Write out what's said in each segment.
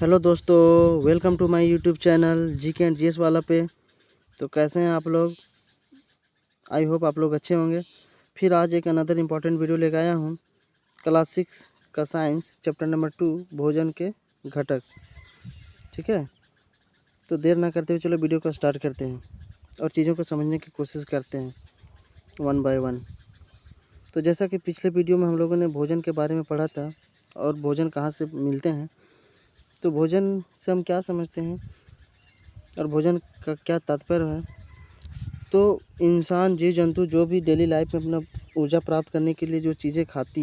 Hello दोस्तों, welcome to my YouTube channel GK and GS वाला पे। तो कैसे हैं आप लोग? आई होप आप लोग अच्छे होंगे। फिर आज एक अनदर इम्पॉर्टेंट वीडियो लेकर आया हूँ। क्लास 6 का साइंस चैप्टर नंबर 2 भोजन के घटक। ठीक है, तो देर ना करते हुए चलो वीडियो को स्टार्ट करते हैं और चीज़ों को समझने की कोशिश करते हैं वन बाय वन। तो जैसा कि पिछले वीडियो में हम लोगों ने भोजन के बारे में पढ़ा था और भोजन कहाँ से मिलते हैं, तो भोजन से हम क्या समझते हैं और भोजन का क्या तात्पर्य है। तो इंसान, जीव जंतु जो भी डेली लाइफ में अपना ऊर्जा प्राप्त करने के लिए जो चीज़ें खाते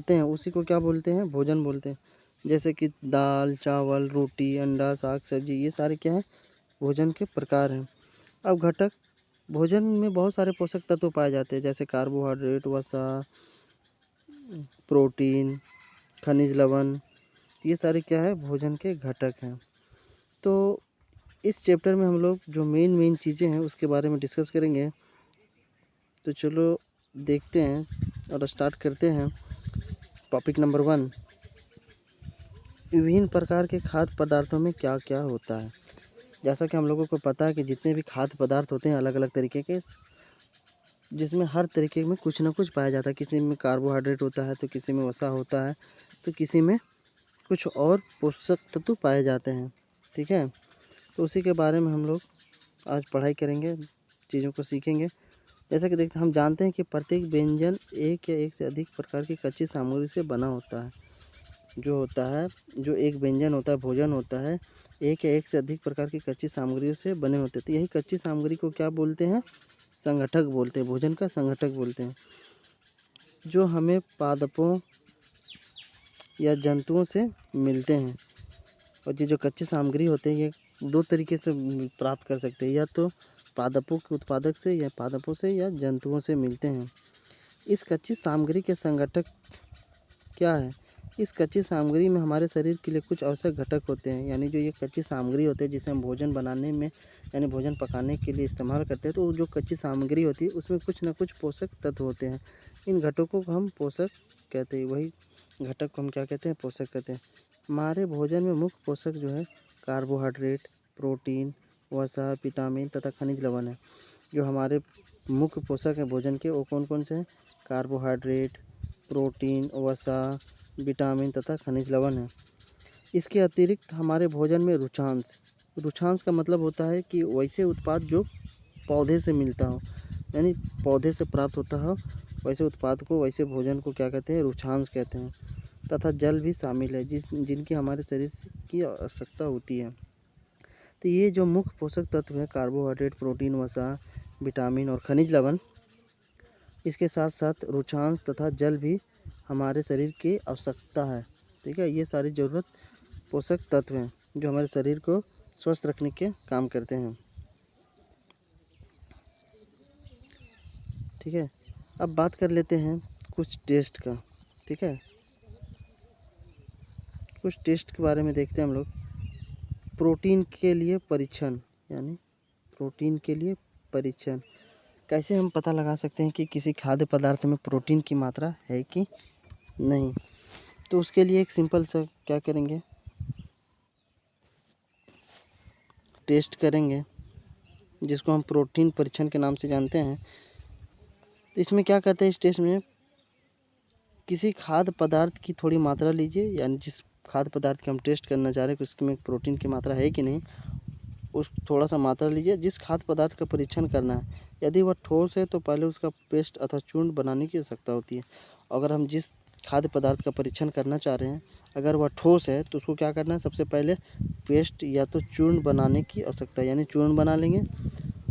हैं उसी को क्या बोलते हैं? भोजन बोलते हैं। जैसे कि दाल, चावल, रोटी, अंडा, साग सब्जी, ये सारे क्या हैं? भोजन के प्रकार हैं। अब घटक, भोजन में बहुत सारे पोषक तत्व पाए जाते हैं, जैसे कार्बोहाइड्रेट, वसा, प्रोटीन, खनिज लवण, ये सारे क्या है? भोजन के घटक हैं। तो इस चैप्टर में हम लोग जो मेन चीज़ें हैं उसके बारे में डिस्कस करेंगे। तो चलो देखते हैं और स्टार्ट करते हैं। टॉपिक नंबर 1, विभिन्न प्रकार के खाद्य पदार्थों में क्या क्या होता है। जैसा कि हम लोगों को पता है कि जितने भी खाद्य पदार्थ होते हैं अलग अलग तरीके के, जिसमें हर तरीके में कुछ ना कुछ पाया जाता है। किसी में कार्बोहाइड्रेट होता है, तो किसी में वसा होता है, तो किसी में कुछ और पोषक तत्व पाए जाते हैं। ठीक है, तो उसी के बारे में हम लोग आज पढ़ाई करेंगे, चीज़ों को सीखेंगे। जैसा कि देखते हम जानते हैं कि प्रत्येक व्यंजन एक या एक से अधिक प्रकार की कच्ची सामग्री से बना होता है। जो एक व्यंजन होता है, भोजन होता है, एक या एक से अधिक प्रकार की कच्ची सामग्रियों से बने होते हैं। तो यही कच्ची सामग्री को क्या बोलते हैं? संगठक बोलते हैं। भोजन का संगठक बोलते हैं, जो हमें पादपों या जंतुओं से मिलते हैं। और ये जो कच्ची सामग्री होते हैं, ये दो तरीके से प्राप्त कर सकते हैं, या तो पादपों के उत्पादक से, या पादपों से, या जंतुओं से मिलते हैं। इस कच्ची सामग्री के संगठक क्या है? इस कच्ची सामग्री में हमारे शरीर के लिए कुछ आवश्यक घटक होते हैं। यानी जो ये कच्ची सामग्री होती है जिसे हम भोजन बनाने में, यानी भोजन पकाने के लिए इस्तेमाल करते हैं, तो जो कच्ची सामग्री होती है उसमें कुछ ना कुछ पोषक तत्व होते हैं। इन घटकों को हम पोषक कहते हैं। वही घटक को हम क्या कहते हैं? पोषक कहते हैं। हमारे भोजन में मुख्य पोषक जो है कार्बोहाइड्रेट, प्रोटीन, वसा, विटामिन तथा खनिज लवण है। जो हमारे मुख्य पोषक हैं भोजन के, वो कौन कौन से हैं? कार्बोहाइड्रेट, प्रोटीन, वसा, विटामिन तथा खनिज लवण है। इसके अतिरिक्त हमारे भोजन में रुचांश का मतलब होता है कि वैसे उत्पाद जो पौधे से मिलता हो, यानी पौधे से प्राप्त होता हो, वैसे उत्पाद को, वैसे भोजन को क्या कहते हैं? रुचांश कहते हैं। तथा जल भी शामिल है, जिनकी हमारे शरीर की आवश्यकता होती है। तो ये जो मुख्य पोषक तत्व है कार्बोहाइड्रेट, प्रोटीन, वसा, विटामिन और खनिज लवण, इसके साथ साथ रुचांश तथा जल भी हमारे शरीर की आवश्यकता है। ठीक है, ये सारी ज़रूरत पोषक तत्व हैं जो हमारे शरीर को स्वस्थ रखने के काम करते हैं। ठीक है, अब बात कर लेते हैं कुछ टेस्ट का। ठीक है, कुछ टेस्ट के बारे में देखते हैं हम लोग। प्रोटीन के लिए परीक्षण, यानी प्रोटीन के लिए परीक्षण कैसे हम पता लगा सकते हैं कि किसी खाद्य पदार्थ में प्रोटीन की मात्रा है कि नहीं। तो उसके लिए एक सिंपल सा क्या करेंगे? टेस्ट करेंगे, जिसको हम प्रोटीन परीक्षण के नाम से जानते हैं। तो इसमें क्या करते हैं? इस टेस्ट में किसी खाद्य पदार्थ की थोड़ी मात्रा लीजिए, यानी जिस खाद्य पदार्थ की हम टेस्ट करना चाह रहे हैं कि उसमें प्रोटीन की मात्रा है कि नहीं, उस थोड़ा सा मात्रा लीजिए। जिस खाद्य पदार्थ का परीक्षण करना है, यदि वह ठोस है तो पहले उसका पेस्ट अथवा चूर्ण बनाने की आवश्यकता होती है। अगर हम जिस खाद्य पदार्थ का परीक्षण करना चाह रहे हैं, अगर वह ठोस है तो उसको क्या करना है? सबसे पहले पेस्ट या तो चूर्ण बनाने की आवश्यकता है, यानी चूर्ण बना लेंगे।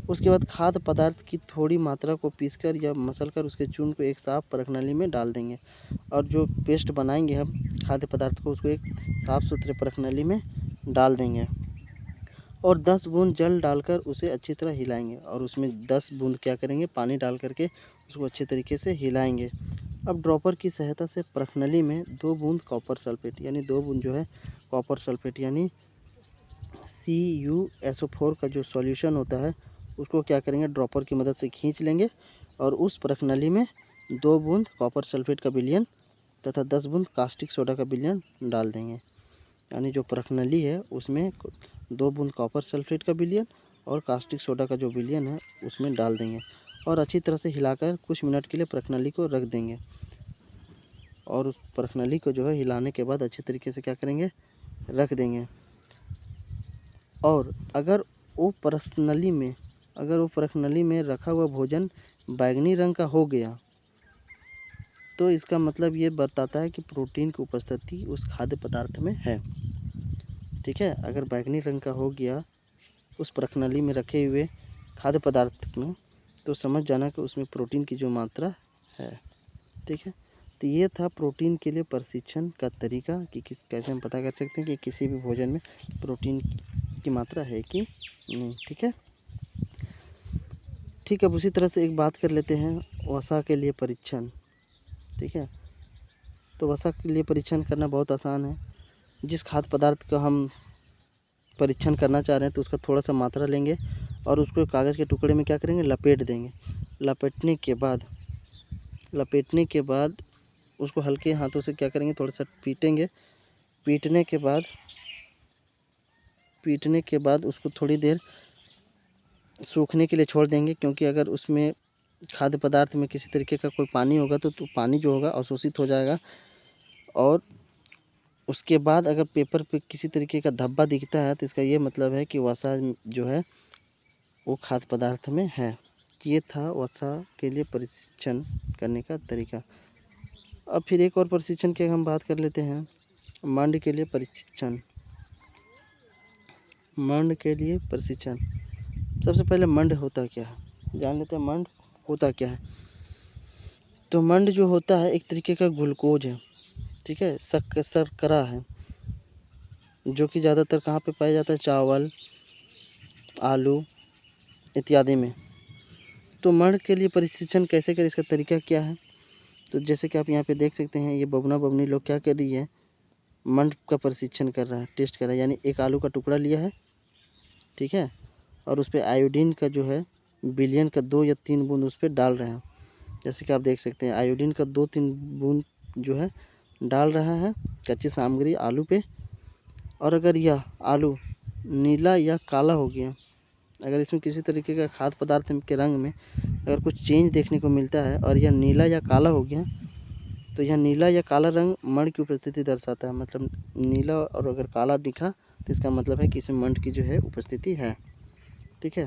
उसके बाद खाद्य पदार्थ की थोड़ी मात्रा को पीसकर या मसलकर उसके चूर्ण को एक साफ परखनली में डाल देंगे। और जो पेस्ट बनाएंगे हम खाद्य पदार्थ को, उसको एक साफ़ सुथरे परखनली में डाल देंगे और 10 बूंद जल डालकर उसे अच्छी तरह हिलाएंगे। और उसमें 10 बूंद क्या करेंगे? पानी डाल करके उसको अच्छे तरीके से हिलाएंगे। अब ड्रॉपर की सहायता से परखनली में 2 बूंद कॉपर सल्फेट, यानी 2 बूंद जो है कॉपर सल्फेट यानी CuSO4 का जो सॉल्यूशन होता है, उसको क्या करेंगे? ड्रॉपर की मदद से खींच लेंगे और उस परखनली में 2 बूंद कॉपर सल्फेट का विलयन तथा 10 बूंद कास्टिक सोडा का विलयन डाल देंगे। यानी जो परखनली है उसमें 2 बूंद कॉपर सल्फेट का विलयन और कास्टिक सोडा का जो विलयन है उसमें डाल देंगे और अच्छी तरह से हिलाकर कुछ मिनट के लिए परखनली को रख देंगे। और उस परखनली को जो है हिलाने के बाद अच्छी तरीके से क्या करेंगे, रख देंगे। और अगर वो परखनली में रखा हुआ भोजन बैंगनी रंग का हो गया तो इसका मतलब ये बताता है कि प्रोटीन की उपस्थिति उस खाद्य पदार्थ में है। ठीक है, अगर बैंगनी रंग का हो गया उस परखनली में रखे हुए खाद्य पदार्थ में तो समझ जाना कि उसमें प्रोटीन की जो मात्रा है। ठीक है, तो ये था प्रोटीन के लिए प्रशिक्षण का तरीका कि कैसे हम पता कर सकते हैं कि किसी भी भोजन में प्रोटीन की मात्रा है कि नहीं। ठीक है, अब उसी तरह से एक बात कर लेते हैं वसा के लिए परीक्षण। ठीक है, तो वसा के लिए परीक्षण करना बहुत आसान है। जिस खाद्य पदार्थ का हम परीक्षण करना चाह रहे हैं तो उसका थोड़ा सा मात्रा लेंगे और उसको कागज़ के टुकड़े में क्या करेंगे, लपेट देंगे। लपेटने के बाद उसको हल्के हाथों से क्या करेंगे, थोड़ा सा पीटेंगे। पीटने के बाद उसको थोड़ी देर सूखने के लिए छोड़ देंगे, क्योंकि अगर उसमें खाद्य पदार्थ में किसी तरीके का कोई पानी होगा तो पानी जो होगा अवशोषित हो जाएगा। और उसके बाद अगर पेपर पे किसी तरीके का धब्बा दिखता है तो इसका ये मतलब है कि वसा जो है वो खाद्य पदार्थ में है। ये था वसा के लिए परीक्षण करने का तरीका। अब फिर एक और परीक्षण की हम बात कर लेते हैं, मंड के लिए परीक्षण। सबसे पहले मंड होता क्या है जान लेते हैं। मंड होता क्या है, तो मंड जो होता है एक तरीके का ग्लूकोज है। ठीक है, शर्करा है जो कि ज़्यादातर कहाँ पे पाया जाता है, चावल, आलू इत्यादि में। तो मंड के लिए परीक्षण कैसे करें, इसका तरीका क्या है, तो जैसे कि आप यहाँ पे देख सकते हैं ये बबनी लोग क्या कर रही है, मंड का परीक्षण कर रहा है, टेस्ट कर रहा है। यानी एक आलू का टुकड़ा लिया है, ठीक है, और उस पर आयोडीन का जो है विलयन का 2 या 3 बूंद उस पर डाल रहे हैं। जैसे कि आप देख सकते हैं आयोडीन का 2-3 बूंद जो है डाल रहा है कच्ची सामग्री आलू पे। और अगर यह आलू नीला या काला हो गया, अगर इसमें किसी तरीके का खाद्य पदार्थ के रंग में अगर कुछ चेंज देखने को मिलता है और यह नीला या काला हो गया, तो यह नीला या काला रंग मंड की उपस्थिति दर्शाता है। मतलब नीला और अगर काला दिखा तो इसका मतलब है कि इसमें मंड की जो है उपस्थिति है। ठीक है,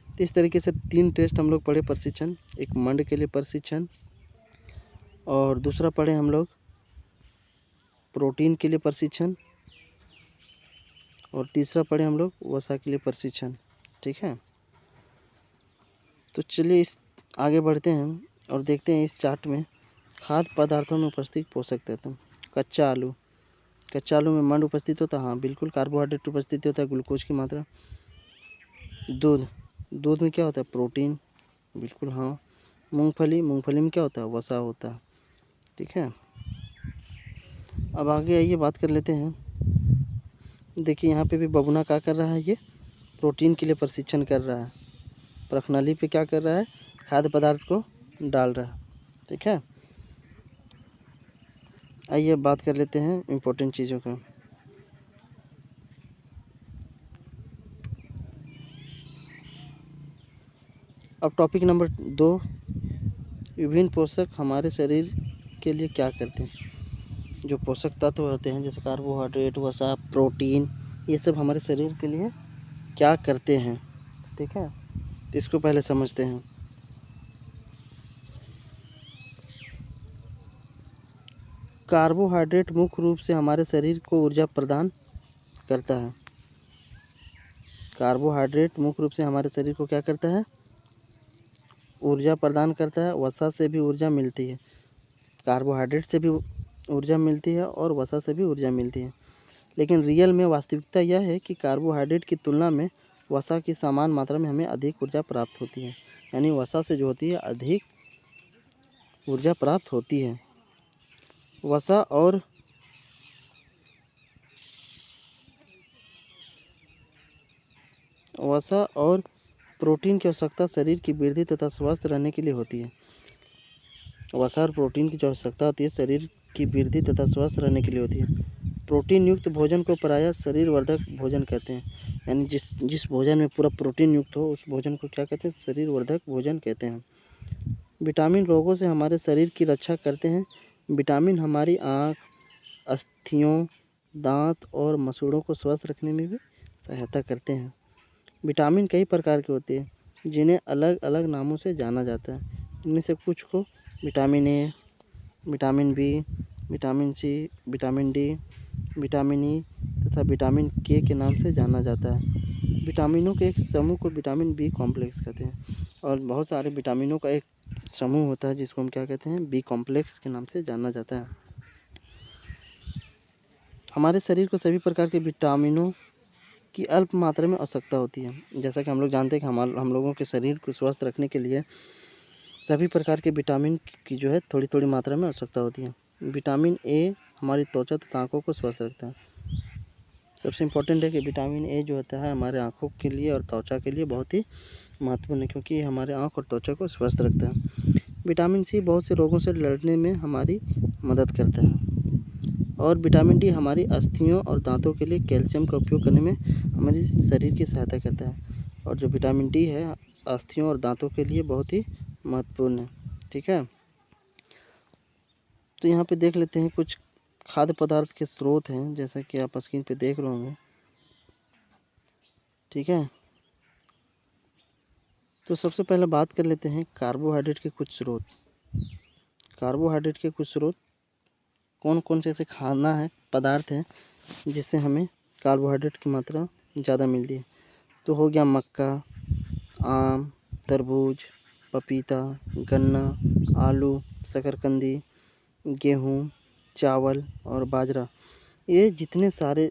तो इस तरीके से 3 टेस्ट हम लोग पढ़े प्रशिक्षण। एक मंड के लिए प्रशिक्षण, और दूसरा पढ़े हम लोग प्रोटीन के लिए प्रशिक्षण, और तीसरा पढ़े हम लोग वसा के लिए प्रशिक्षण। ठीक है, तो चलिए इस आगे बढ़ते हैं और देखते हैं इस चार्ट में खाद्य पदार्थों में उपस्थित पोषक तत्व। कच्चा आलू में मंड उपस्थित होता है, हाँ बिल्कुल। कार्बोहाइड्रेट उपस्थित होता है, ग्लूकोज की मात्रा। दूध में क्या होता है, प्रोटीन, बिल्कुल हाँ। मूंगफली में क्या होता है, वसा होता है। ठीक है, अब आगे आइए बात कर लेते हैं। देखिए यहाँ पे भी बबूना क्या कर रहा है, ये प्रोटीन के लिए प्रशिक्षण कर रहा है। प्रखनली पे क्या कर रहा है, खाद्य पदार्थ को डाल रहा है। ठीक है, आइए बात कर लेते हैं इम्पोर्टेंट चीज़ों का। अब टॉपिक नंबर 2, विभिन्न पोषक हमारे शरीर के लिए क्या करते हैं। जो पोषक तत्व होते हैं जैसे कार्बोहाइड्रेट, वसा, प्रोटीन, ये सब हमारे शरीर के लिए क्या करते हैं। ठीक है, तो इसको पहले समझते हैं। कार्बोहाइड्रेट मुख्य रूप से हमारे शरीर को ऊर्जा प्रदान करता है। कार्बोहाइड्रेट मुख्य रूप से हमारे शरीर को क्या करता है, ऊर्जा प्रदान करता है। वसा से भी ऊर्जा मिलती है, कार्बोहाइड्रेट से भी ऊर्जा मिलती है और वसा से भी ऊर्जा मिलती है। लेकिन रियल में वास्तविकता यह है कि कार्बोहाइड्रेट की तुलना में वसा की समान मात्रा में हमें अधिक ऊर्जा प्राप्त होती है। यानी वसा से जो होती है अधिक ऊर्जा प्राप्त होती है। वसा और प्रोटीन की आवश्यकता शरीर की वृद्धि तथा स्वस्थ रहने के लिए होती है। वसा और प्रोटीन की जो आवश्यकता होती है शरीर की वृद्धि तथा स्वस्थ रहने के लिए होती है। प्रोटीन युक्त भोजन को प्रायः शरीर वर्धक भोजन कहते हैं। यानी जिस भोजन में पूरा प्रोटीन युक्त हो उस भोजन को क्या कहते हैं? शरीर वर्धक भोजन कहते हैं। विटामिन रोगों से हमारे शरीर की रक्षा करते हैं। विटामिन हमारी आँख, अस्थियों, दांत और मसूड़ों को स्वस्थ रखने में भी सहायता करते हैं। विटामिन कई प्रकार के होते हैं जिन्हें अलग अलग नामों से जाना जाता है। इनमें से कुछ को vitamin A, vitamin B, vitamin C, vitamin D, vitamin E तथा विटामिन के नाम से जाना जाता है। विटामिनों के एक समूह को विटामिन बी कॉम्प्लेक्स कहते हैं और बहुत सारे विटामिनों का एक समूह होता है जिसको हम क्या कहते हैं? बी कॉम्प्लेक्स के नाम से जाना जाता है। हमारे शरीर को सभी प्रकार के विटामिनों की अल्प मात्रा में आवश्यकता होती है। जैसा कि हम लोग जानते हैं कि हम लोगों के शरीर को स्वस्थ रखने के लिए सभी प्रकार के विटामिन की जो है थोड़ी थोड़ी मात्रा में आवश्यकता होती है। विटामिन ए हमारी त्वचा तथा आँखों को स्वस्थ रखता है। सबसे इम्पोर्टेंट है कि विटामिन ए जो होता है हमारे आँखों के लिए और त्वचा के लिए बहुत ही महत्वपूर्ण है, क्योंकि ये हमारे आँख और त्वचा को स्वस्थ रखता है। विटामिन सी बहुत से रोगों से लड़ने में हमारी मदद करता है और विटामिन डी हमारी अस्थियों और दांतों के लिए कैल्शियम का उपयोग करने में हमारे शरीर की सहायता करता है। और जो विटामिन डी है अस्थियों और दांतों के लिए बहुत ही महत्वपूर्ण है। ठीक है, तो यहाँ पे देख लेते हैं कुछ खाद्य पदार्थ के स्रोत हैं, जैसा कि आप स्क्रीन पे देख रहे होंगे। ठीक है, तो सबसे पहले बात कर लेते हैं कार्बोहाइड्रेट के कुछ स्रोत। कार्बोहाइड्रेट के कुछ स्रोत कौन कौन से ऐसे खाना है पदार्थ हैं जिससे हमें कार्बोहाइड्रेट की मात्रा ज़्यादा मिलती है। तो हो गया मक्का, आम, तरबूज, पपीता, गन्ना, आलू, शकरकंदी, गेहूँ, चावल और बाजरा। ये जितने सारे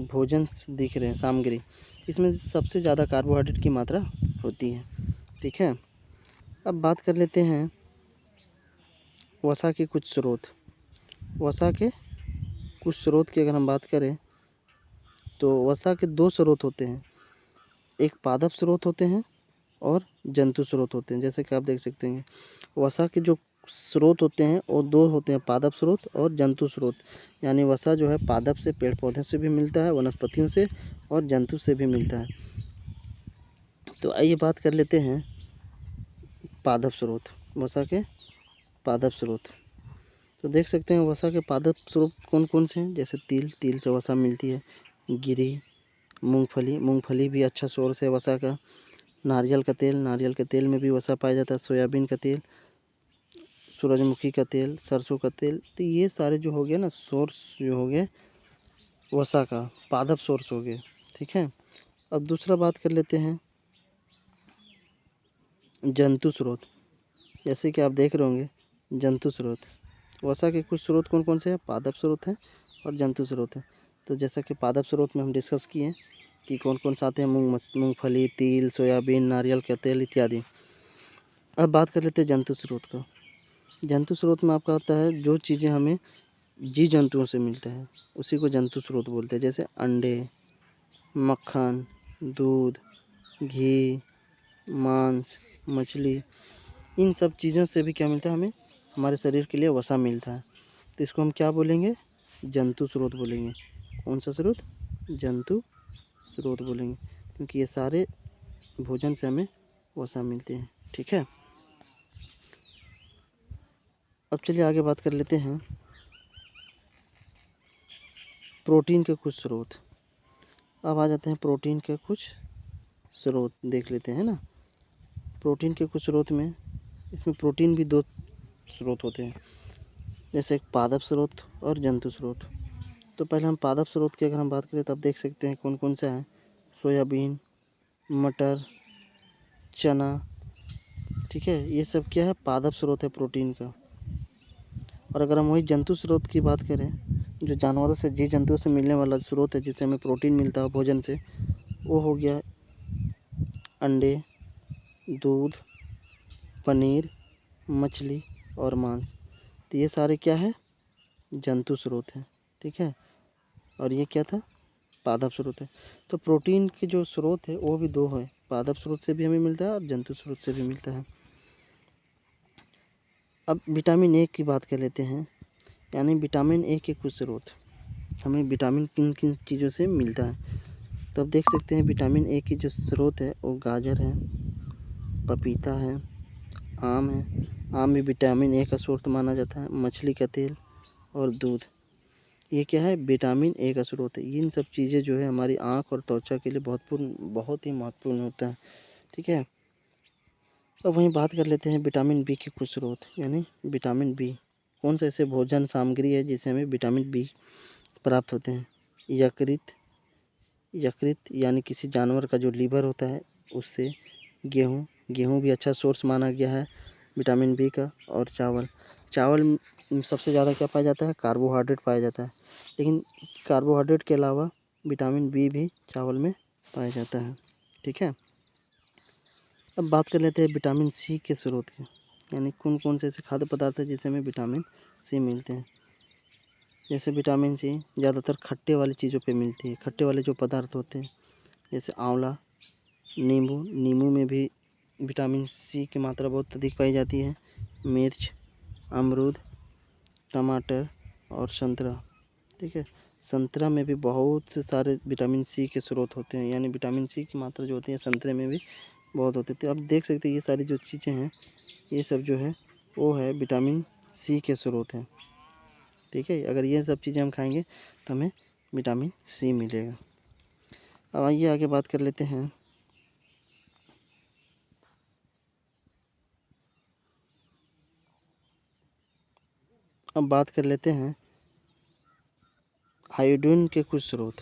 भोजन दिख रहे हैं सामग्री, इसमें सबसे ज़्यादा कार्बोहाइड्रेट की मात्रा होती है। ठीक है, अब बात कर लेते हैं वसा के कुछ स्रोत। वसा के कुछ स्रोत की अगर हम बात करें तो वसा के दो स्रोत होते हैं, एक पादप स्रोत होते हैं और जंतु स्रोत होते हैं। जैसे कि आप देख सकते हैं वसा के जो स्रोत होते हैं वो दो होते हैं, पादप स्रोत और जंतु स्रोत। यानी वसा जो है पादप से, पेड़ पौधे से भी मिलता है, वनस्पतियों से और जंतु से भी मिलता है। तो आइए बात कर लेते हैं पादप स्रोत, वसा के पादप स्रोत। तो देख सकते हैं वसा के पादप स्रोत कौन कौन से हैं। जैसे तिल से वसा मिलती है, गिरी, मूंगफली भी अच्छा सोर्स है वसा का, नारियल के तेल में भी वसा पाया जाता है, सोयाबीन का तेल, सूरजमुखी का तेल, सरसों का तेल। तो ये सारे जो हो गए ना सोर्स जो हो गए वसा का, पादप सोर्स हो गए। ठीक है, अब दूसरा बात कर लेते हैं जंतु स्रोत। जैसे कि आप देख रहे होंगे जंतु स्रोत, वसा के कुछ स्रोत कौन कौन से हैं? पादप स्रोत हैं और जंतु स्रोत हैं। तो जैसा कि पादप स्रोत में हम डिस्कस किए कि कौन कौन से आते हैं, मूंगफली, तिल, सोयाबीन, नारियल का तेल इत्यादि। अब बात कर लेते हैं जंतु स्रोत का। जंतु स्रोत में आपका होता है जो चीज़ें हमें जीव जंतुओं से मिलता है उसी को जंतु स्रोत बोलते हैं। जैसे अंडे, मक्खन, दूध, घी, मांस, मछली, इन सब चीज़ों से भी क्या मिलता है हमें? हमारे शरीर के लिए वसा मिलता है। तो इसको हम क्या बोलेंगे? जंतु स्रोत बोलेंगे। कौन सा स्रोत? जंतु स्रोत बोलेंगे, क्योंकि ये सारे भोजन से हमें वसा मिलते हैं। ठीक है, अब चलिए आगे बात कर लेते हैं प्रोटीन के कुछ स्रोत। अब आ जाते हैं प्रोटीन के कुछ स्रोत, देख लेते हैं ना। प्रोटीन के कुछ स्रोत में, इसमें प्रोटीन भी दो स्रोत होते हैं, जैसे एक पादप स्रोत और जंतु स्रोत। तो पहले हम पादप स्रोत की अगर हम बात करें तो आप देख सकते हैं कौन कौन सा है। सोयाबीन, मटर, चना। ठीक है, ये सब क्या है? पादप स्रोत है प्रोटीन का। और अगर हम वही जंतु स्रोत की बात करें, जो जानवरों से, जीव जंतुओं से मिलने वाला स्रोत है जिससे हमें प्रोटीन मिलता है भोजन से, वो हो गया अंडे, दूध, पनीर, मछली और मांस। तो ये सारे क्या है? जंतु स्रोत हैं। ठीक है, और ये क्या था? पादप स्रोत है। तो प्रोटीन के जो स्रोत है वो भी दो है, पादप स्रोत से भी हमें मिलता है और जंतु स्रोत से भी मिलता है। अब विटामिन ए की बात कर लेते हैं, यानी विटामिन ए के कुछ स्रोत। हमें विटामिन किन किन चीज़ों से मिलता है। तो अब देख सकते हैं विटामिन ए की जो स्रोत है वो गाजर है, पपीता है, आम है। आम में विटामिन ए का स्रोत माना जाता है। मछली का तेल और दूध, ये क्या है, विटामिन ए का स्रोत है। इन सब चीज़ें जो है हमारी आँख और त्वचा के लिए बहुत ही महत्वपूर्ण होता है। ठीक है। अब वहीं बात कर लेते हैं विटामिन बी के कुछ स्रोत, यानी विटामिन बी कौन सा ऐसे भोजन सामग्री है जिससे हमें विटामिन बी प्राप्त होते हैं। यकृत यानी किसी जानवर का जो लीवर होता है उससे। गेहूँ भी अच्छा सोर्स माना गया है विटामिन बी का। और चावल में सबसे ज़्यादा क्या पाया जाता है, कार्बोहाइड्रेट पाया जाता है। लेकिन कार्बोहाइड्रेट के अलावा विटामिन बी भी चावल में पाया जाता है। ठीक है। अब बात कर लेते हैं विटामिन सी के स्रोत के, यानी कौन कौन से ऐसे खाद्य पदार्थ हैं जिससे हमें विटामिन सी मिलते हैं। जैसे विटामिन सी ज़्यादातर खट्टे वाली चीज़ों पे मिलती है। खट्टे वाले जो पदार्थ होते हैं जैसे आंवला, नींबू में भी विटामिन सी की मात्रा बहुत अधिक पाई जाती है। मिर्च, अमरूद, टमाटर और संतरा। ठीक है। संतरा में भी बहुत से सारे विटामिन सी के स्रोत होते हैं, यानी विटामिन सी की मात्रा जो होती है संतरे में भी बहुत होती है। तो अब देख सकते हैं ये सारी जो चीज़ें हैं ये सब जो है वो है विटामिन सी के स्रोत हैं। ठीक है। अगर ये सब चीज़ें हम खाएंगे तो हमें विटामिन सी मिलेगा। अब आइए आगे बात कर लेते हैं आयोडीन के कुछ स्रोत।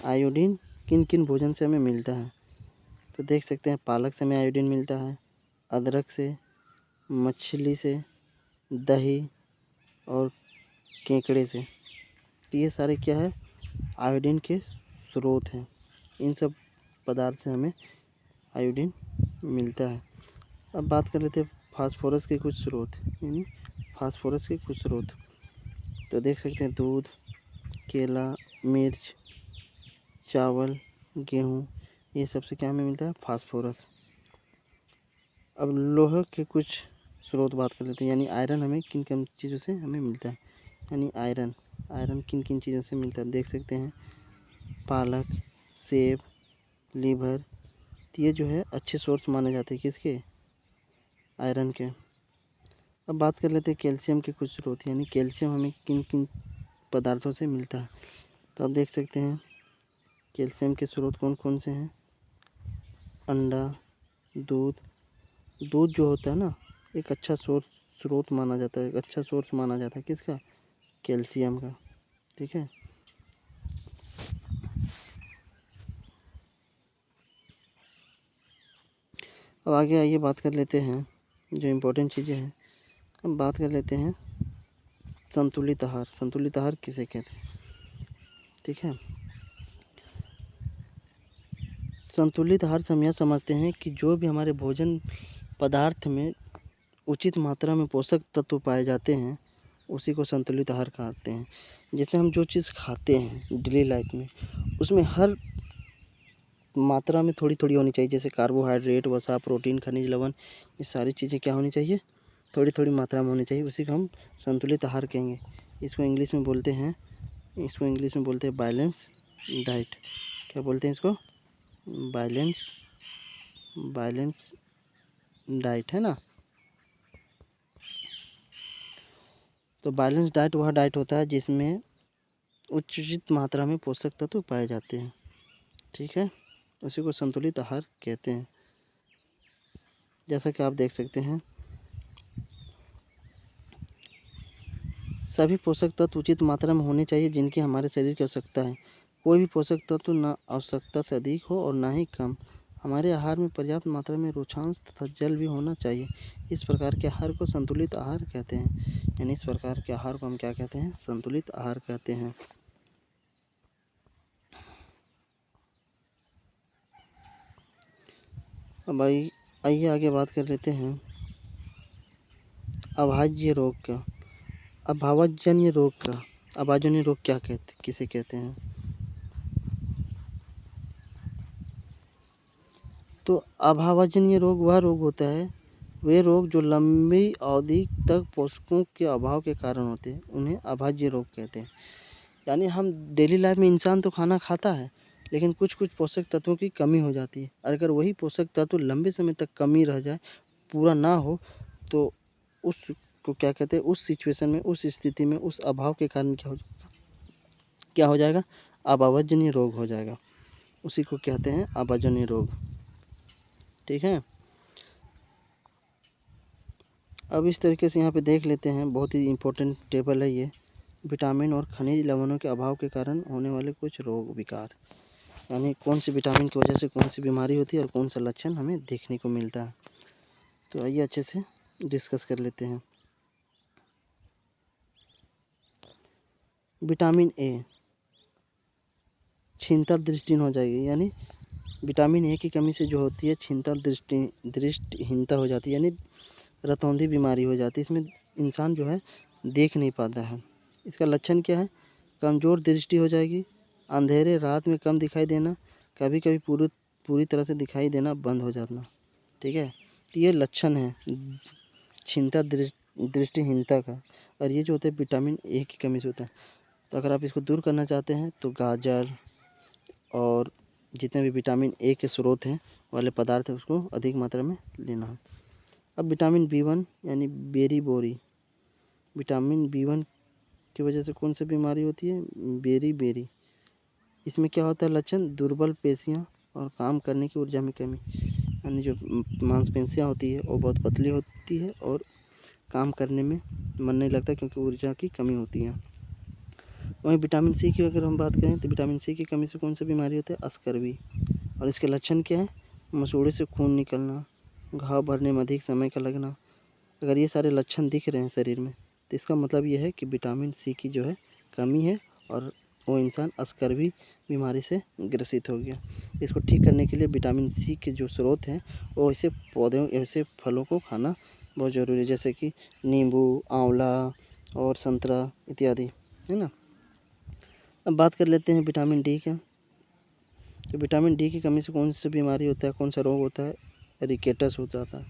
आयोडीन किन किन भोजन से हमें मिलता है। तो देख सकते हैं पालक से हमें आयोडीन मिलता है, अदरक से, मछली से, दही और केकड़े से। तो ये सारे क्या है, आयोडीन के स्रोत हैं। इन सब पदार्थ से हमें आयोडीन मिलता है। अब बात कर लेते हैं फास्फोरस के कुछ स्रोत, यानी फास्फोरस के कुछ स्रोत। तो देख सकते हैं दूध, केला, मिर्च, चावल, गेहूँ, ये सबसे क्या हमें मिलता है, फास्फोरस। अब लोहे के कुछ स्रोत बात कर लेते हैं, यानी आयरन हमें किन किन चीज़ों से हमें मिलता है। यानी आयरन किन किन चीज़ों से मिलता है देख सकते हैं पालक, सेब, लीवर। तो ये जो है अच्छे सोर्स माने जाते हैं किसके, आयरन के। अब बात कर लेते हैं कैल्शियम के कुछ स्रोत, यानी कैल्शियम हमें किन किन पदार्थों से मिलता है। तो आप देख सकते हैं कैल्शियम के स्रोत कौन कौन से हैं। अंडा, दूध जो होता है ना एक अच्छा स्रोत माना जाता है, एक अच्छा सोर्स माना जाता है किसका, कैल्शियम का। ठीक है। अब आगे आइए बात कर लेते हैं जो इम्पोर्टेंट चीज़ें हैं। अब बात कर लेते हैं संतुलित आहार किसे कहते हैं। ठीक है। संतुलित आहार से हम यह समझते हैं कि जो भी हमारे भोजन पदार्थ में उचित मात्रा में पोषक तत्व पाए जाते हैं उसी को संतुलित आहार कहते हैं। जैसे हम जो चीज़ खाते हैं डेली लाइफ में उसमें हर मात्रा में थोड़ी थोड़ी होनी चाहिए। जैसे कार्बोहाइड्रेट, वसा, प्रोटीन, खनिज, लवण, ये सारी चीज़ें क्या होनी चाहिए, थोड़ी थोड़ी मात्रा में होनी चाहिए। उसी को हम संतुलित आहार कहेंगे। इसको इंग्लिश में बोलते हैं बैलेंस डाइट। क्या बोलते हैं इसको, बैलेंस डाइट, है ना। तो बैलेंस डाइट वह डाइट होता है जिसमें उचित मात्रा में पोषक तत्व पाए जाते हैं। ठीक है। उसी को संतुलित आहार कहते हैं। जैसा कि आप देख सकते हैं सभी पोषक तत्व उचित मात्रा में होने चाहिए जिनकी हमारे शरीर की आवश्यकता है। कोई भी पोषक तत्व ना आवश्यकता से अधिक हो और ना ही कम। हमारे आहार में पर्याप्त मात्रा में रोचांश तथा जल भी होना चाहिए। इस प्रकार के आहार को संतुलित आहार कहते हैं। यानी इस प्रकार के आहार को हम क्या कहते हैं, संतुलित आहार कहते हैं। अब आइए आगे बात कर लेते हैं अभाज्य रोग का। अभावजन्य रोग किसे कहते हैं। तो अभावजन्य रोग वह रोग होता है, वे रोग जो लंबी अवधि तक पोषकों के अभाव के कारण होते हैं उन्हें अभाज्य रोग कहते हैं। यानी हम डेली लाइफ में इंसान तो खाना खाता है, लेकिन कुछ कुछ पोषक तत्वों की कमी हो जाती है। और अगर वही पोषक तत्व लंबे समय तक कमी रह जाए, पूरा ना हो, तो उसको क्या कहते हैं, उस सिचुएशन में, उस स्थिति में, उस अभाव के कारण क्या हो जाएगा, आबावजनीय रोग हो जाएगा। उसी को कहते हैं आबावजनीय रोग। ठीक है। अब इस तरीके से यहाँ पे देख लेते हैं, बहुत ही इम्पोर्टेंट टेबल है ये। विटामिन और खनिज लवणों के अभाव के कारण होने वाले कुछ रोग विकार, यानी कौन सी विटामिन की वजह से कौन सी बीमारी होती है और कौन सा लक्षण हमें देखने को मिलता है। तो आइए अच्छे से डिस्कस कर लेते हैं। विटामिन ए क्षीणता दृष्टिहीन हो जाएगी, यानी विटामिन ए की कमी से जो होती है क्षीणता दृष्टिहीनता हो जाती है, यानी रतौंधी बीमारी हो जाती है। इसमें इंसान जो है देख नहीं पाता है। इसका लक्षण क्या है, कमज़ोर दृष्टि हो जाएगी, अंधेरे रात में कम दिखाई देना, कभी कभी पूरी तरह से दिखाई देना बंद हो जाना। ठीक है। तो ये लक्षण है क्षीणता दृष्टिहीनता का, और ये जो होता है विटामिन ए की कमी से होता है। तो अगर आप इसको दूर करना चाहते हैं तो गाजर और जितने भी विटामिन ए के स्रोत हैं वाले पदार्थ हैं उसको अधिक मात्रा में लेना है। अब विटामिन B1 यानी बेरी बोरी, विटामिन B1 की वजह से कौन सी बीमारी होती है, बेरी। इसमें क्या होता है लक्षण, दुर्बल पेशियाँ और काम करने की ऊर्जा में कमी, यानी जो मांसपेशियाँ होती है वो बहुत पतली होती है और काम करने में मन नहीं लगता क्योंकि ऊर्जा की कमी होती है। वहीं विटामिन सी की अगर हम बात करें तो विटामिन सी की कमी से कौन सी बीमारी होती है, अस्कर्वी। और इसके लक्षण क्या है, मसूड़े से खून निकलना, घाव भरने में अधिक समय का लगना। अगर ये सारे लक्षण दिख रहे हैं शरीर में तो इसका मतलब ये है कि विटामिन सी की जो है कमी है और वो इंसान अस्कर्वी बीमारी से ग्रसित हो गया। इसको ठीक करने के लिए विटामिन सी के जो स्रोत हैं वो ऐसे पौधों, ऐसे फलों को खाना बहुत ज़रूरी है, जैसे कि नींबू, आंवला और संतरा इत्यादि, है ना। अब बात कर लेते हैं विटामिन डी का। तो विटामिन डी की कमी से कौन सी बीमारी होता है, कौन सा रोग होता है, रिकेटस हो जाता है।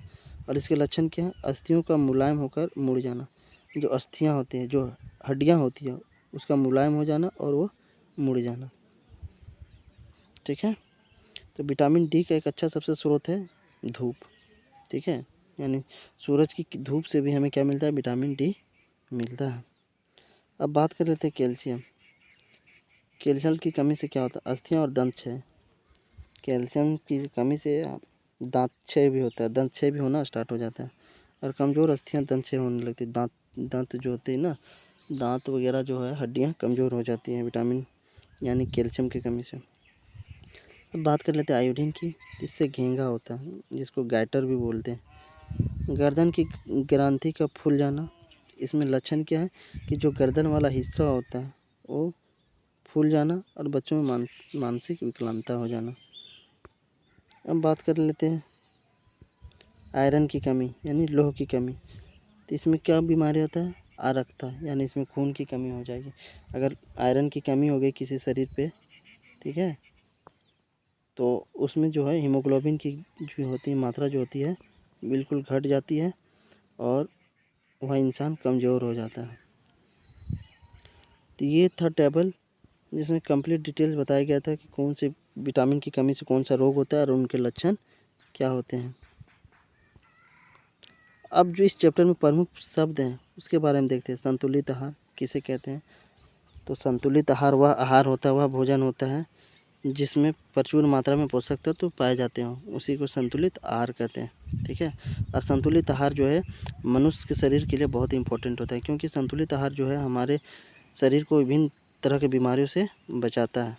और इसके लक्षण क्या है, अस्थियों का मुलायम होकर मुड़ जाना, जो अस्थियां होती हैं, जो हड्डियां होती हैं उसका मुलायम हो जाना और वो मुड़ जाना। ठीक है। तो विटामिन डी का एक अच्छा सबसे स्रोत है धूप। ठीक है, यानी सूरज की धूप से भी हमें क्या मिलता है, विटामिन डी मिलता है। अब बात कर लेते हैं कैल्शियम। कैल्शियम की कमी से क्या होता है, अस्थियां और दंत क्षय। कैल्शियम की कमी से दांत क्षय भी होता है, दंत क्षय भी होना स्टार्ट हो जाता है और कमज़ोर अस्थियां दंत क्षय होने लगती है। दांत जो होते हैं ना, दांत वगैरह जो है हड्डियां कमज़ोर हो जाती हैं विटामिन यानी कैल्शियम की कमी से। अब बात कर लेते हैं आयोडीन की। इससे घेंगा होता है जिसको गैटर भी बोलते हैं। गर्दन की ग्रंथि का फूल जाना। इसमें लक्षण क्या है कि जो गर्दन वाला हिस्सा होता है वो फूल जाना और बच्चों में मानसिक विकलांगता हो जाना। अब बात कर लेते हैं आयरन की कमी यानी लोह की कमी। तो इसमें क्या बीमारी होता है, आरक्ता, यानी इसमें खून की कमी हो जाएगी। अगर आयरन की कमी हो गई किसी शरीर पे, ठीक है, तो उसमें जो है हीमोग्लोबिन की जो होती है मात्रा जो होती है बिल्कुल घट जाती है और वह इंसान कमज़ोर हो जाता है। तो ये था टेबल जिसमें कंप्लीट डिटेल्स बताया गया था कि कौन से विटामिन की कमी से कौन सा रोग होता है और उनके लक्षण क्या होते हैं। अब जो इस चैप्टर में प्रमुख शब्द हैं उसके बारे में देखते हैं। संतुलित आहार किसे कहते हैं, तो संतुलित आहार वह आहार होता है, वह भोजन होता है जिसमें प्रचुर मात्रा में पोषक तत्व पाए जाते हैं, उसी को संतुलित आहार कहते हैं। ठीक है। और संतुलित आहार जो है मनुष्य के शरीर के लिए बहुत इंपॉर्टेंट होता है, क्योंकि संतुलित आहार जो है हमारे शरीर को विभिन्न तरह की बीमारियों से बचाता है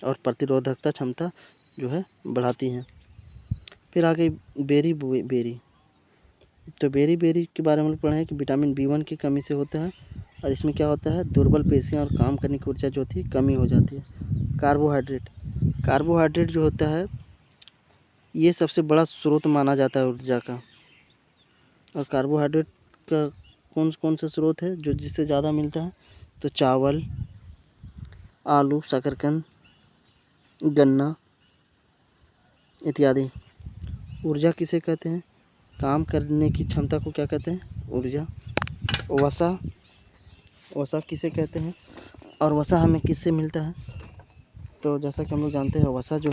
और प्रतिरोधकता क्षमता जो है बढ़ाती है। फिर आगे बेरी। तो बेरी के बारे में पढ़े हैं कि विटामिन B1 की कमी से होता है और इसमें क्या होता है, दुर्बल पेशियाँ और काम करने की ऊर्जा जो होती है कमी हो जाती है। कार्बोहाइड्रेट जो होता है ये सबसे बड़ा स्रोत माना जाता है ऊर्जा का। और कार्बोहाइड्रेट का कौन कौन सा स्रोत है जो जिससे ज़्यादा मिलता है, तो चावल, आलू, शकरकंद, गन्ना इत्यादि। ऊर्जा किसे कहते हैं, काम करने की क्षमता को क्या कहते हैं, ऊर्जा। वसा किसे कहते हैं, और वसा हमें किससे मिलता है? तो जैसा कि हम लोग जानते हैं वसा जो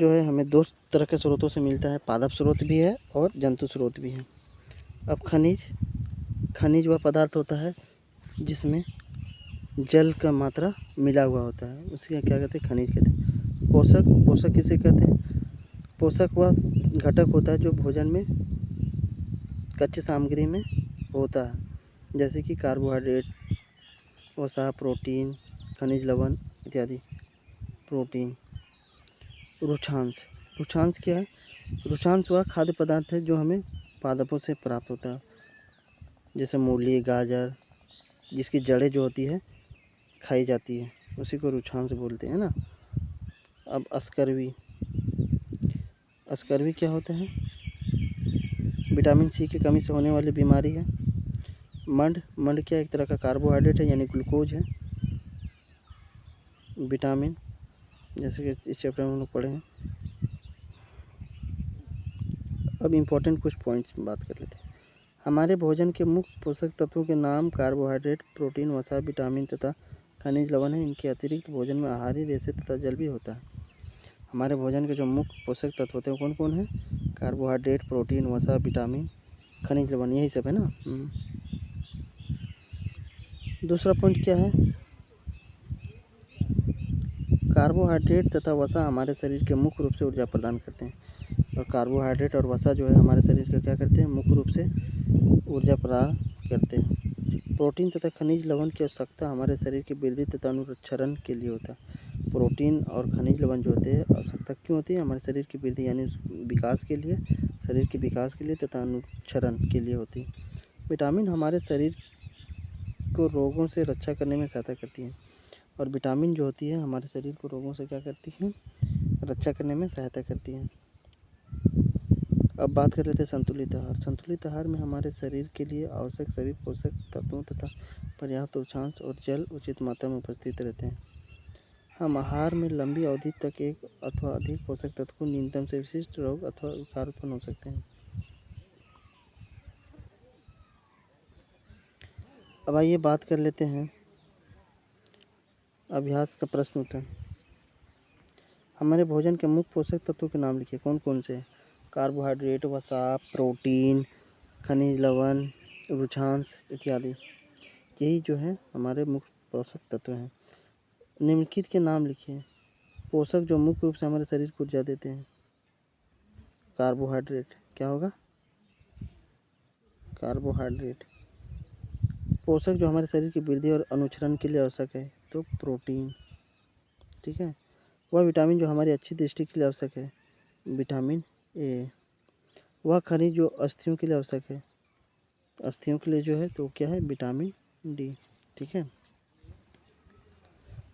है हमें दो तरह के स्रोतों से मिलता है, पादप स्रोत भी है और जंतु स्रोत भी है। अब खनिज वह पदार्थ होता है जिसमें जल का मात्रा मिला हुआ होता है, उसे क्या कहते हैं? खनिज कहते हैं। पोषक किसे कहते हैं? पोषक वह घटक होता है जो भोजन में कच्ची सामग्री में होता है, जैसे कि कार्बोहाइड्रेट, वसा, प्रोटीन, खनिज लवण इत्यादि। प्रोटीन। रुक्षांश क्या है? रुक्षांश वह खाद्य पदार्थ है जो हमें पादपों से प्राप्त होता है, जैसे मूली, गाजर, जिसकी जड़ें जो होती है खाई जाती है, उसी को रुक्षांश बोलते हैं ना। अब अस्कर्वी क्या होता है? विटामिन सी की कमी से होने वाली बीमारी है। मंड क्या एक तरह का कार्बोहाइड्रेट है, यानी ग्लूकोज है। विटामिन, जैसे कि इस चैप्टर में हम लोग पढ़े हैं। अब इम्पोर्टेंट कुछ पॉइंट्स बात कर लेते हैं। हमारे भोजन के मुख्य पोषक तत्वों के नाम कार्बोहाइड्रेट, प्रोटीन, वसा, विटामिन तथा खनिज लवण है। इनके अतिरिक्त भोजन में आहारी रेशे तथा जल भी होता है। हमारे भोजन के जो मुख्य पोषक तत्व होते हैं कौन कौन है? कार्बोहाइड्रेट, प्रोटीन, वसा, विटामिन, खनिज लवण, यही सब है ना। दूसरा पॉइंट क्या है? कार्बोहाइड्रेट तथा वसा हमारे शरीर के मुख्य रूप से ऊर्जा प्रदान करते हैं, और कार्बोहाइड्रेट और वसा जो है हमारे शरीर का क्या करते हैं? मुख्य रूप से ऊर्जा प्रदान करते हैं। प्रोटीन तथा खनिज लवण की आवश्यकता हमारे शरीर की वृद्धि तथा अनुक्षरण के लिए होता है। प्रोटीन और खनिज लवण जो होते हैं आवश्यकता क्यों होती है? हमारे शरीर की वृद्धि यानी विकास के लिए, शरीर के विकास के लिए तथा अनुक्षरण के लिए होती है। विटामिन हमारे शरीर को रोगों से रक्षा करने में सहायता करती है, और विटामिन जो होती है हमारे शरीर को रोगों से क्या करती है? रक्षा करने में सहायता करती है। अब बात कर लेते हैं संतुलित आहार। संतुलित आहार में हमारे शरीर के लिए आवश्यक सभी पोषक तत्वों तथा पर्याप्त रुक्षांश और जल उचित मात्रा में उपस्थित रहते हैं। हम आहार में लंबी अवधि तक एक अथवा अधिक पोषक तत्व को न्यूनतम से विशिष्ट रोग अथवा विकार उत्पन्न हो सकते हैं। अब आइए बात कर लेते हैं अभ्यास का प्रश्न उत्तर। हमारे भोजन के मुख्य पोषक तत्वों के नाम लिखिए, कौन कौन से? कार्बोहाइड्रेट, वसा, प्रोटीन, खनिज लवण, रुक्षांश इत्यादि, यही जो है हमारे मुख्य पोषक तत्व हैं। निम्नलिखित के नाम लिखिए, पोषक जो मुख्य रूप से हमारे शरीर को ऊर्जा देते हैं। कार्बोहाइड्रेट क्या होगा? कार्बोहाइड्रेट। पोषक जो हमारे शरीर की वृद्धि और अनुक्षरण के लिए आवश्यक है, तो प्रोटीन। ठीक है। वह विटामिन जो हमारी अच्छी दृष्टि के लिए आवश्यक है, विटामिन ए। वह खनिज जो अस्थियों के लिए आवश्यक है, अस्थियों के लिए जो है तो क्या है? Vitamin D. ठीक है।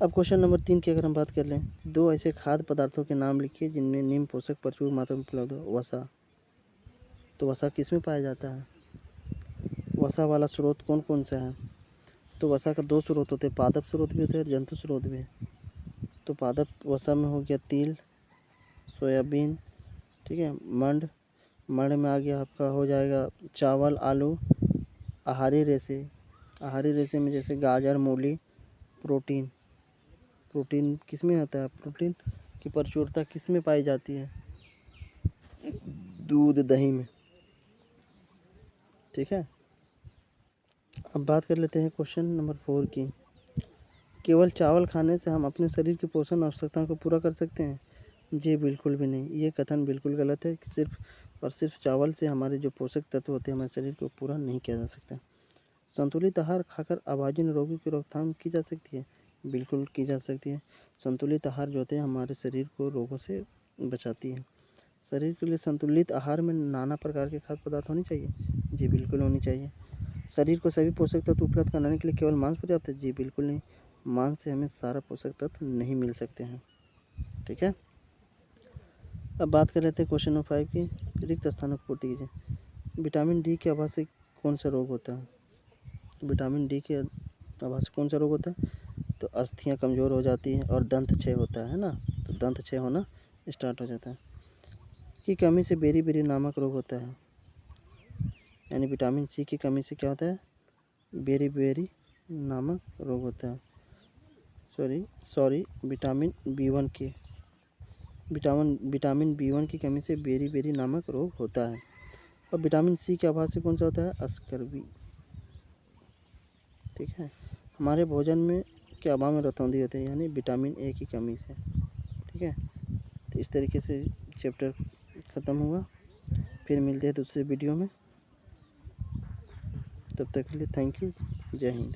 अब क्वेश्चन नंबर 3 की अगर हम बात कर लें, दो ऐसे खाद्य पदार्थों के नाम लिखिए जिनमें निम्न पोषक प्रचुर मात्रा में उपलब्ध हो। वसा, तो वसा किस में पाया जाता है? वसा वाला स्रोत कौन कौन सा है? तो वसा का दो स्रोत होते हैं, पादप स्रोत भी होते हैं और जंतु स्रोत भी है। तो पादप वसा में हो गया तिल, सोयाबीन, ठीक है, मंड में आ गया आपका हो जाएगा चावल, आलू। आहारी रेशे में जैसे गाजर, मूली। प्रोटीन किस में आता है? प्रोटीन की प्रचुरता किस में पाई जाती है? दूध, दही में। ठीक है। अब बात कर लेते हैं क्वेश्चन नंबर 4 की। केवल चावल खाने से हम अपने शरीर की पोषण आवश्यकताओं को पूरा कर सकते हैं? जी बिल्कुल भी नहीं, ये कथन बिल्कुल गलत है। सिर्फ और सिर्फ चावल से हमारे जो पोषक तत्व होते हैं हमारे शरीर को पूरा नहीं किया जा सकता। संतुलित आहार खाकर आबादी रोगों की रोकथाम की जा सकती है? बिल्कुल की जा सकती है। संतुलित आहार जो होते हैं हमारे शरीर को रोगों से बचाती है। शरीर के लिए संतुलित आहार में नाना प्रकार के खाद्य पदार्थ होने चाहिए? जी बिल्कुल होनी चाहिए। शरीर को सभी पोषक तत्व उपलब्ध कराने के लिए केवल मांस पर्याप्त है? जी बिल्कुल नहीं, मांस से हमें सारा पोषक तत्व नहीं मिल सकते हैं। ठीक है। अब बात कर लेते हैं क्वेश्चन नंबर 5 की, रिक्त स्थानों की पूर्ति कीजिए। विटामिन डी के अभाव से कौन सा रोग होता है? तो विटामिन डी के अभाव से कौन सा रोग होता है? तो अस्थियां कमज़ोर हो जाती हैं और दंत क्षय होता है ना, तो दंत क्षय होना स्टार्ट हो जाता है। की कमी से बेरी बेरी नामक रोग होता है, यानी विटामिन सी की कमी से क्या होता है, बेरी नामक रोग होता है। सॉरी विटामिन बी वन की कमी से बेरी नामक रोग होता है। और विटामिन सी के अभाव से कौन सा होता है, स्कर्वी। ठीक है, हमारे भोजन में के अभाव में रतौंधी होते हैं, यानी विटामिन ए की कमी से। ठीक है, तो इस तरीके से चैप्टर ख़त्म हुआ। फिर मिलते हैं दूसरे वीडियो में, तब तक के लिए थैंक यू, जय हिंद।